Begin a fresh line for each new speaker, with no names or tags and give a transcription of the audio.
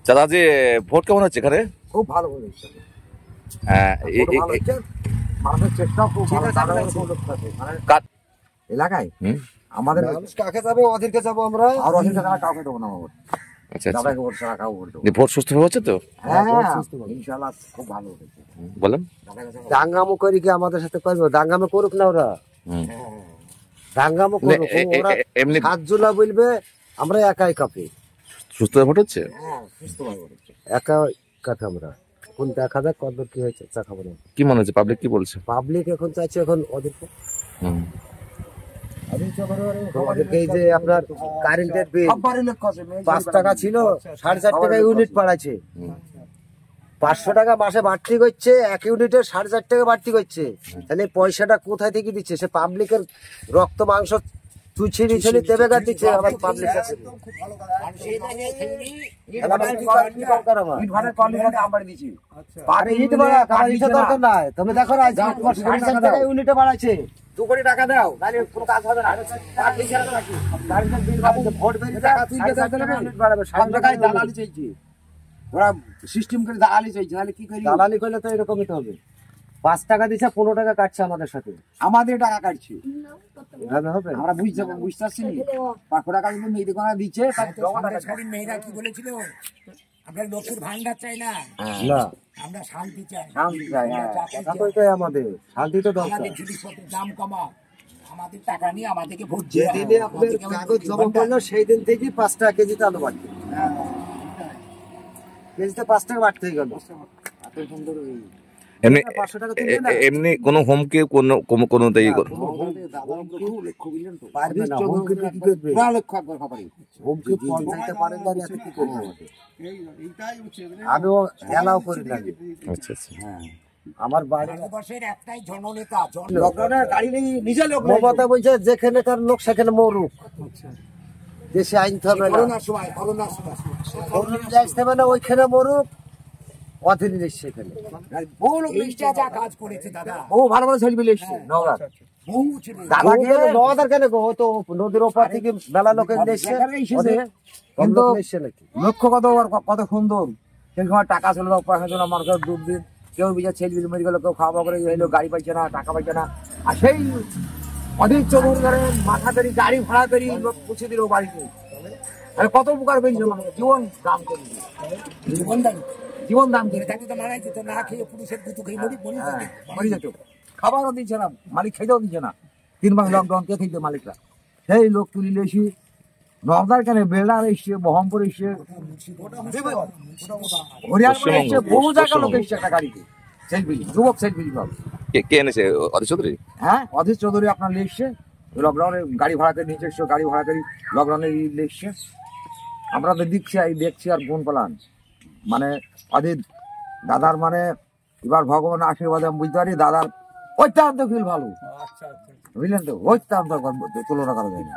দাদা যে ভোট কেমন হচ্ছে এখানে?
খুব ভালো হয়েছে।
হ্যাঁ,
মানুষের চেষ্টাও খুব এলাকায় আমাদের কাকে যাবো, অধীরকে যাবো আমরা, আর অধীরকে যারা কাউকে দেবো না।
আচ্ছা,
দাদাকে ভোট ছাড়া কাউ ভোট দেবো।
ভোট সুস্থভাবে হচ্ছে তো?
হ্যাঁ, ইনশাআল্লাহ খুব ভালো হয়েছে।
বলেন,
দাঙ্গামো করি কি আমাদের সাথে করবো? দাঙ্গামো করুক না ওরা, দাঙ্গামো করুক।
এমনি
7 জুলাই বলবে আমরা একাই কাপি।
সুস্থভাবে ভোট হচ্ছে?
একা কাপি আমরা। কোন দেখা যাক কত কি হয়েছে, চা খাবো না।
কি মনে হচ্ছে, পাবলিক কি বলছে?
পাবলিক এখন চাইছে এখন ওদেরকে এই যে আপনার কারেন্টের বিল 5 টাকা ছিল, 4.5 টাকা ইউনিট বাড়াচ্ছে। 500 টাকা মাসে বাড়তি করছে, 1 ইউনিটে 4.5 টাকা বাড়তি করছে। তাহলে পয়সাটা কোথায় থেকে দিচ্ছে? সে পাবলিকের রক্ত মাংস চুছি নিচে দেবে গাছ দিচ্ছে আবার পাবলিক কাছে। তুমি দেখো না, ইউনিটে বাড়াচ্ছে 2 কোটি টাকা দাও, কোনো কাজ হবে না। দালালি চাইছে ওরা, সিস্টেম করে দালালি চাইছে। তাহলে কি করি? দালালি করলে তো এরকমই তো হবে। 5 টাকা দিচ্ছে, 15 টাকা কাটছে আমাদের সাথে, আমাদের টাকা কাটছে। এভাবে হবে? আমরা বুঝতে পারছি না। 5 টাকা কিন্তু মেয়ে দোকানে দিচ্ছে।
মেয়েরা কি বলেছিল, আমরা লক্ষ্মীর ভান্ডার চাই না, আমরা শান্তি চাই।
শান্তি চাই, আমাদের শান্তি তো দরকার।
জিনিসপত্রের দাম কমা, আমাদের টাকা নিয়ে আমাদেরকে ভোট দিয়ে।
যেদিনে আপনার কাগজ জমা পড়লো সেই দিন থেকে 5 টাকা কেজিতে আলু বাড়ছে। কেজিতে 5 টাকা বাড়তে গেল।
এমনি কোন হোমকে কোন
আমিও এলাও করি না। আমার
ভারতবর্ষের একটাই জননেতা,
গাড়ি নেই, নিজে লোক মমতা বলছে যেখানে তার লোক সেখানে মরুক, দেশে আইন থাকবে না, ওইখানে মরুক। অধীর সেখানে
কাজ করেছে দাদা,
ও ভালো ভালো ছেলে মিলে এসছে নদীর ওপার থেকে মেলা লোকের কিন্তু লক্ষ্য কত সুন্দর। টাকা ছিল, পয়সা ছিল, মানুষের ডুব দিন, কেউ বিজয় ছেলে বিল মরে গেল, কেউ খাওয়া করে এলো, গাড়ি পাইছে না, টাকা পাইছে না। আর সেই অধীর চৌধুরী মাথা তৈরি গাড়ি ভাড়া তৈরি পুছে দিল বাড়িতে। কত উপকার পেয়েছিল, জীবন দাম করে, জীবন দাম করে
তাকে তো মারাই যেত, না খেয়ে পুলিশের গুতু খেয়ে
মরে যেত। খাবারও দিচ্ছে না, মালিক খেতেও দিচ্ছে না। 3 মাস লকডাউন কে খেতে মালিকরা। সেই লোক তুলিলে এসি নবদার কেন বেড়ার এসছে, বহরমপুর এসছে, হরিয়ানা এসছে, বহু জায়গা লোক এসছে একটা গাড়িতে। যুবক
কে এনেছে? অধীর চৌধুরী।
হ্যাঁ, অধীর চৌধুরী আপনার এসছে লকডাউনে, গাড়ি ভাড়া করে নিচে এসছে, গাড়ি ভাড়া করে লকডাউনে এসছে। আমরা তো দেখছি আর বোন পালান। মানে অধীর দাদার মানে এবার ভগবান আশীর্বাদে আমি বুঝতে পারি দাদার অত্যন্ত ফিল ভালো, বুঝলেন তো? অত্যন্ত তুলনা করা যায় না।